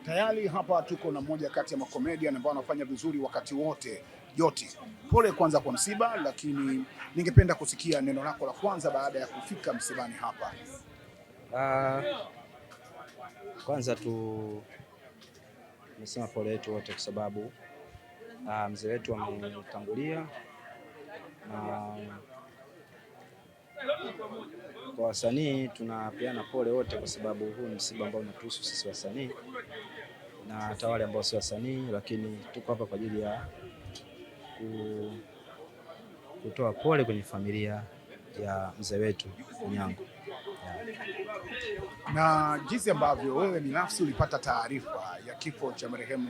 Tayari hapa tuko na mmoja kati ya makomedian ambao wanafanya vizuri wakati wote. Joti, pole kwanza kwa msiba, lakini ningependa kusikia neno lako la kwanza baada ya kufika msibani hapa. Kwanza nimesema pole yetu wote kwa sababu mzee wetu ametangulia, na kwa wasanii tunapeana pole wote kwa sababu huu ni msiba ambao unatuhusu sisi wasanii na hata wale ambao si wasanii, lakini tuko hapa kwa ajili ya kutoa pole kwenye familia ya mzee wetu Onyango. Na jinsi ambavyo wewe binafsi ulipata taarifa ya kifo cha marehemu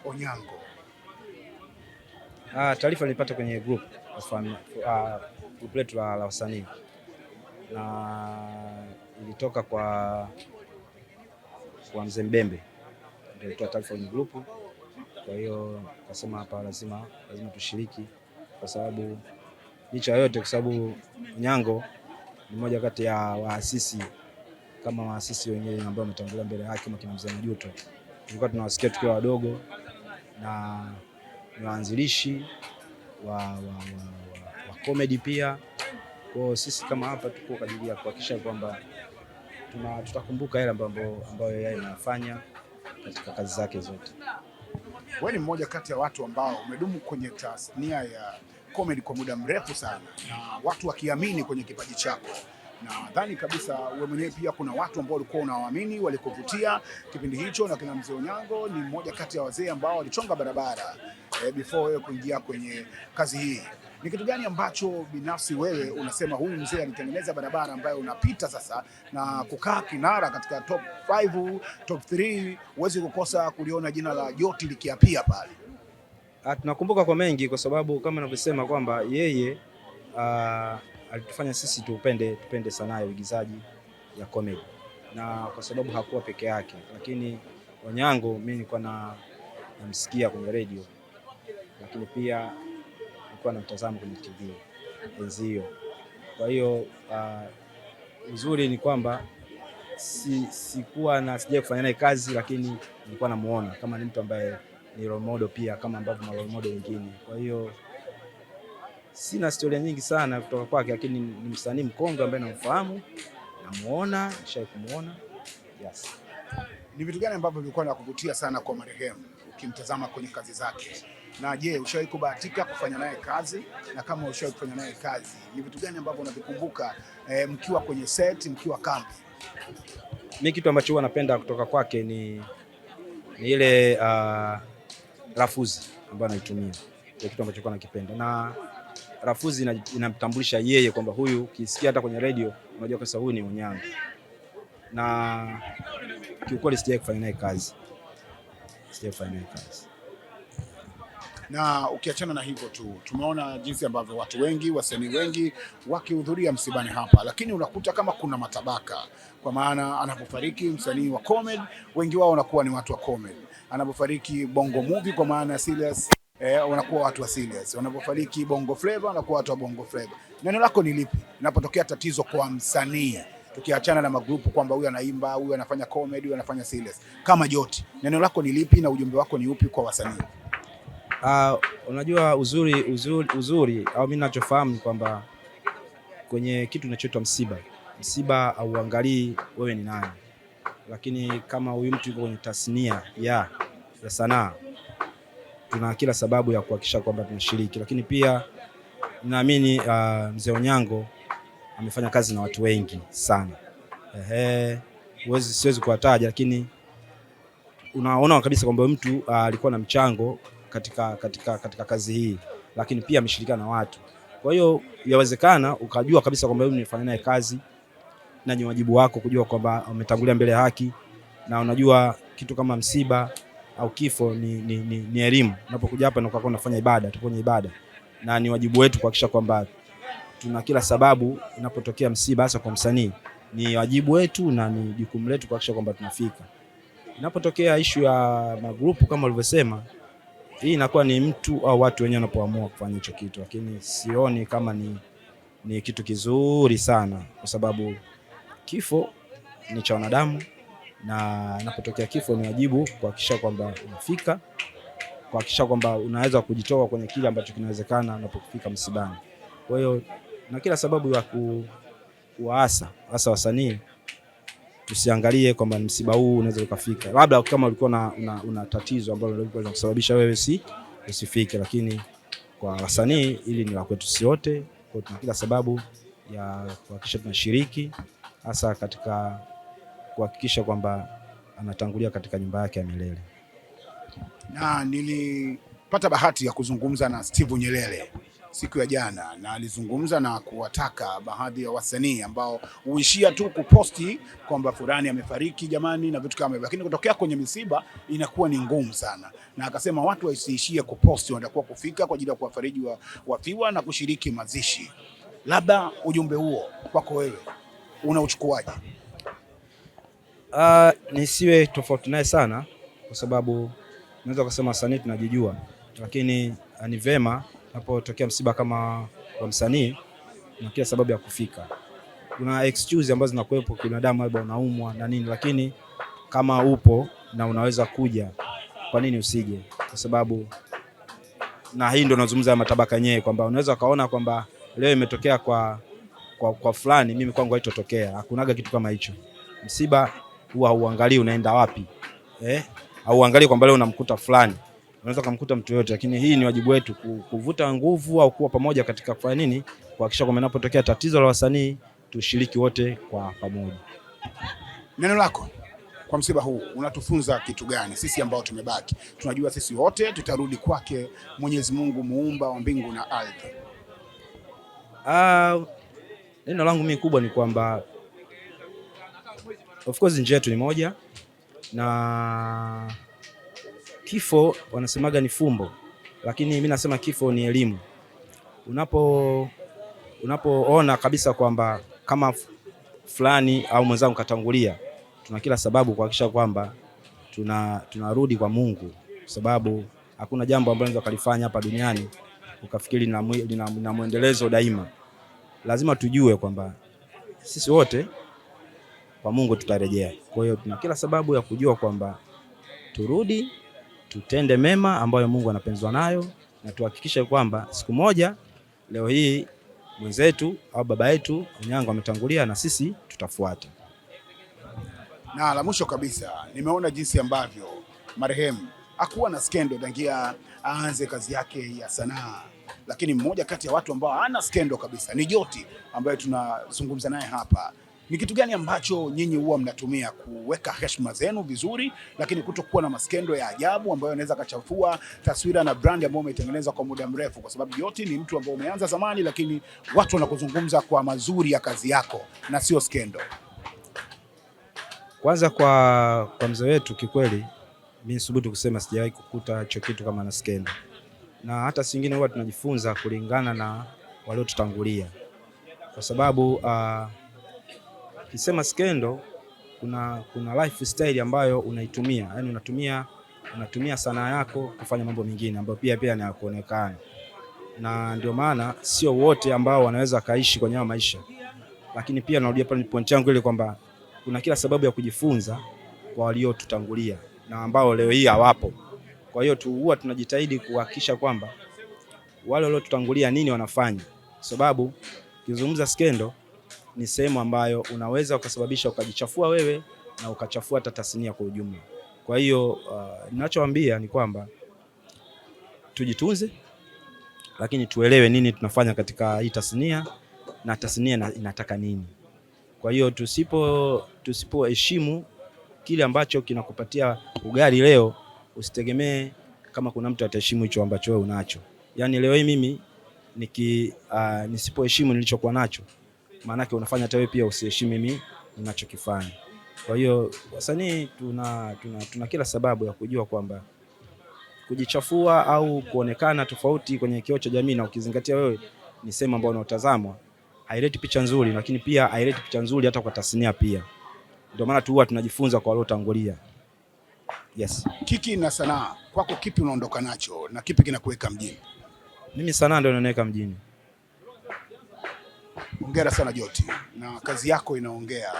Onyango? Taarifa nilipata kwenye group letu la wasanii, na ilitoka kwa mzee Mbembe, ndio alitoa taarifa kwenye group. Kwa hiyo akasema hapa lazima tushiriki, kwa sababu licha yote, kwa sababu Onyango ni mmoja kati ya waasisi kama waasisi wengine ambao wametangulia mbele yake, kama kina mzee Majuto. Tulikuwa tunawasikia tukiwa wadogo na ni waanzilishi wa comedy pia. Kwa sisi kama hapa tuko kwa ajili ya kuhakikisha kwamba tutakumbuka yale ambayo yeye anafanya katika kazi zake zote. Wewe ni mmoja kati ya watu ambao umedumu kwenye tasnia ya comedy kwa muda mrefu sana, na watu wakiamini kwenye kipaji chako. Na nadhani kabisa wewe mwenyewe pia kuna watu ambao walikuwa unawaamini, walikuvutia kipindi hicho, na kina mzee Onyango ni mmoja kati ya wazee ambao walichonga barabara before wewe kuingia kwenye kazi hii. Ni kitu gani ambacho binafsi wewe unasema huyu mzee alitengeneza barabara ambayo unapita sasa na kukaa kinara katika top 5, top 3, huwezi kukosa kuliona jina la Joti likiapia pale? Tunakumbuka kwa mengi, kwa sababu kama ninavyosema kwamba yeye alitufanya sisi tupende sanaa ya uigizaji ya comedy, na kwa sababu hakuwa peke yake, lakini Onyango mimi nilikuwa namsikia kwenye radio, lakini pia nilikuwa namtazama kwenye TV enzi hiyo. Kwa hiyo uzuri ni kwamba sijai kufanya naye kazi, lakini nilikuwa namuona kama ni mtu ambaye ni role model pia, kama ambavyo na role model wengine. Kwa hiyo sina historia nyingi sana kutoka kwake, lakini ni msanii mkongwe ambaye namfahamu, namuona, nishawahi kumuona. Yes. Ni vitu gani ambavyo vilikuwa vinakuvutia sana kwa marehemu ukimtazama kwenye kazi zake? Na je, ushawahi kubahatika kufanya naye kazi? Na kama ushawahi kufanya naye kazi, ni vitu gani ambavyo unavikumbuka mkiwa kwenye set, mkiwa kambi? Mimi kitu ambacho huwa napenda kutoka kwake ni ile rafuzi ambayo anaitumia. Ni kitu ambacho huwa nakipenda, na rafuzi inamtambulisha yeye kwamba huyu ukisikia hata kwenye radio unajua kwamba huyu ni Onyango. Na kiukweli sijawahi kufanya naye kazi. Na ukiachana na hivyo tu, tumeona jinsi ambavyo watu wengi, wasanii wengi wakihudhuria msibani hapa, lakini unakuta kama kuna matabaka, kwa maana anapofariki msanii wa comedy, wengi wao wanakuwa ni watu wa comedy. Anapofariki bongo movie, kwa maana serious, wanakuwa watu wa serious. Wanapofariki bongo flavor, wanakuwa watu wa bongo flavor. Neno lako ni lipi inapotokea tatizo kwa msanii, tukiachana na magrupu kwamba huyu anaimba, huyu anafanya comedy, huyu anafanya serious, kama Joti? Neno lako ni lipi na ujumbe wako ni upi kwa wasanii? Unajua uzuri au mimi ninachofahamu kwamba kwenye kitu kinachoitwa msiba auangalii wewe ni nani, lakini kama huyu mtu yuko kwenye tasnia ya sanaa, tuna kila sababu ya kuhakikisha kwamba tunashiriki. Lakini pia ninaamini mzee Onyango amefanya kazi na watu wengi sana. Siwezi kuwataja, lakini unaona kabisa kwamba mtu alikuwa na mchango katika kazi hii, lakini pia ameshirikiana na watu. Kwa hiyo yawezekana ukajua kabisa kwamba wewe unafanya naye kazi na ni wajibu wako kujua kwamba umetangulia mbele ya haki, na unajua kitu kama msiba au kifo ni elimu. Unapokuja hapa na ukakuwa unafanya ibada, tufanye ibada, na ni wajibu wetu kuhakikisha kwamba tuna kila sababu inapotokea msiba, hasa kwa msanii, ni wajibu wetu na ni jukumu letu kuhakikisha kwamba tunafika. Inapotokea issue ya magrupu kama ulivyosema, hii inakuwa ni mtu au watu wenyewe wanapoamua kufanya hicho kitu, lakini sioni kama ni kitu kizuri sana, kwa sababu kifo ni cha wanadamu na inapotokea kifo ni wajibu kuhakikisha kwamba unafika, kuhakikisha kwamba unaweza kujitoa kwenye kile ambacho kinawezekana unapofika msibani. Kwa hiyo na kila sababu ya kuwaasa hasa wasanii tusiangalie kwamba msiba huu unaweza ukafika, labda kama ulikuwa una tatizo ambalo linakusababisha wewe usifike, lakini kwa wasanii hili ni la kwetu sisi wote. Kwa tuna kila sababu ya kuhakikisha tunashiriki hasa katika kuhakikisha kwamba anatangulia katika nyumba yake ya milele. Na nilipata bahati ya kuzungumza na Steve Nyerere siku ya jana, na alizungumza na kuwataka baadhi ya wasanii ambao huishia tu kuposti kwamba fulani amefariki jamani na vitu kama hivyo, lakini kutokea kwenye misiba inakuwa ni ngumu sana, na akasema watu wasiishie kuposti, watakuwa kufika kwa ajili ya kuwafariji wafiwa na kushiriki mazishi. Labda ujumbe huo kwako wewe unauchukuaje? Nisiwe tofauti naye sana, kwa sababu naweza kusema wasanii tunajijua, lakini ni vema napotokea msiba kama wa msanii na kila sababu ya kufika. Kuna excuse ambazo zinakuwepo binadamu, labda unaumwa na nini, lakini kama upo na unaweza kuja, kwa nini usije? Kwa sababu na hii ndio nazungumza matabaka yenyewe, kwamba unaweza kaona kwamba leo imetokea kwa fulani, mimi kwangu haitotokea. Hakunaga kitu kama hicho. Msiba huwa hauangalii unaenda wapi, au angalia kwamba leo unamkuta fulani, unaweza kumkuta mtu yote, lakini hii ni wajibu wetu kuvuta nguvu au kuwa pamoja katika kufanya nini, kuhakikisha kwamba inapotokea tatizo la wasanii tushiriki wote kwa pamoja. Neno lako kwa msiba huu unatufunza kitu gani sisi ambao tumebaki? Tunajua sisi wote tutarudi kwake Mwenyezi Mungu muumba wa mbingu na ardhi. Neno langu mimi kubwa ni kwamba of course njia yetu ni moja, na kifo wanasemaga ni fumbo, lakini mimi nasema kifo ni elimu. Unapoona kabisa kwamba kama fulani au mwenzangu katangulia, tuna kila sababu kuhakikisha kwamba tunarudi kwa Mungu, kwa sababu hakuna jambo ambalo unaweza kulifanya hapa duniani ukafikiri lina muendelezo daima. Lazima tujue kwamba sisi wote kwa Mungu tutarejea. Kwa hiyo tuna kila sababu ya kujua kwamba turudi, tutende mema ambayo Mungu anapendezwa nayo, na tuhakikishe kwamba siku moja leo hii mwenzetu au baba yetu Onyango ametangulia na sisi tutafuata. Na la mwisho kabisa, nimeona jinsi ambavyo marehemu hakuwa na skendo tangia aanze kazi yake ya sanaa, lakini mmoja kati ya watu ambao hana skendo kabisa ni Joti ambaye tunazungumza naye hapa. Ni kitu gani ambacho nyinyi huwa mnatumia kuweka heshima zenu vizuri, lakini kutokuwa na maskendo ya ajabu ambayo yanaweza kachafua taswira na brand ambayo umeitengeneza kwa muda mrefu? Kwa sababu Joti ni mtu ambaye umeanza zamani, lakini watu wanakuzungumza kwa mazuri ya kazi yako na sio skendo. Kwanza kwa mzee wetu, kikweli mimi subutu kusema sijawahi kukuta hicho kitu kama na skendo, na hata singine huwa tunajifunza kulingana na waliotutangulia, kwa sababu kisema skendo kuna lifestyle ambayo unaitumia, yani unatumia sanaa yako kufanya mambo mengine ambayo pia ni ya kuonekana, na ndio maana sio wote ambao wanaweza kaishi kwenye maisha. Lakini pia narudia pale point yangu ile kwamba kuna kila sababu ya kujifunza kwa waliotutangulia na ambao leo hii hawapo. Kwa hiyo huwa tunajitahidi kuhakikisha kwamba wale waliotutangulia nini wanafanya, kwa sababu kizungumza skendo ni sehemu ambayo unaweza ukasababisha ukajichafua wewe na ukachafua hata tasnia kwa ujumla. Kwa hiyo ninachowaambia ni kwamba tujitunze, lakini tuelewe nini tunafanya katika hii tasnia na tasnia inataka nini. Kwa hiyo tusipoheshimu kile ambacho kinakupatia ugali leo, usitegemee kama kuna mtu ataheshimu hicho ambacho wewe unacho. Yaani leo hii mimi nisipoheshimu nilichokuwa nacho, maana yake unafanya hata wewe pia usiheshimu mimi ninachokifanya. Kwa hiyo wasanii tuna kila sababu ya kujua kwamba kujichafua au kuonekana tofauti kwenye kioo cha jamii, na ukizingatia wewe ni sehemu ambayo unaotazamwa, haileti picha nzuri, lakini pia haileti picha nzuri hata kwa tasnia pia. Ndio maana huwa tunajifunza kwa waliotangulia. Yes. Kiki na sanaa, kwako kipi unaondoka nacho na kipi kinakuweka mjini? Mimi sanaa ndio inaniweka mjini. Hongera sana Joti, na kazi yako inaongea.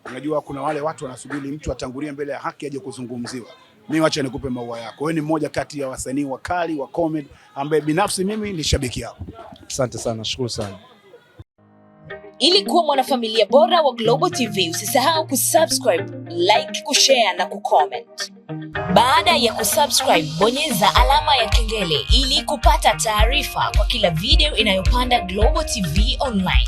Unajua kuna wale watu wanasubiri mtu atangulie mbele ya haki aje kuzungumziwa. Mimi wacha nikupe maua yako. Wewe ni mmoja kati ya wasanii wakali wa comedy ambaye binafsi mimi ni shabiki yako. Asante sana, nashukuru sana. Ili kuwa mwanafamilia bora wa Global TV, usisahau kusubscribe, like, kushare na kucomment. Baada ya kusubscribe, bonyeza alama ya kengele ili kupata taarifa kwa kila video inayopanda Global TV Online.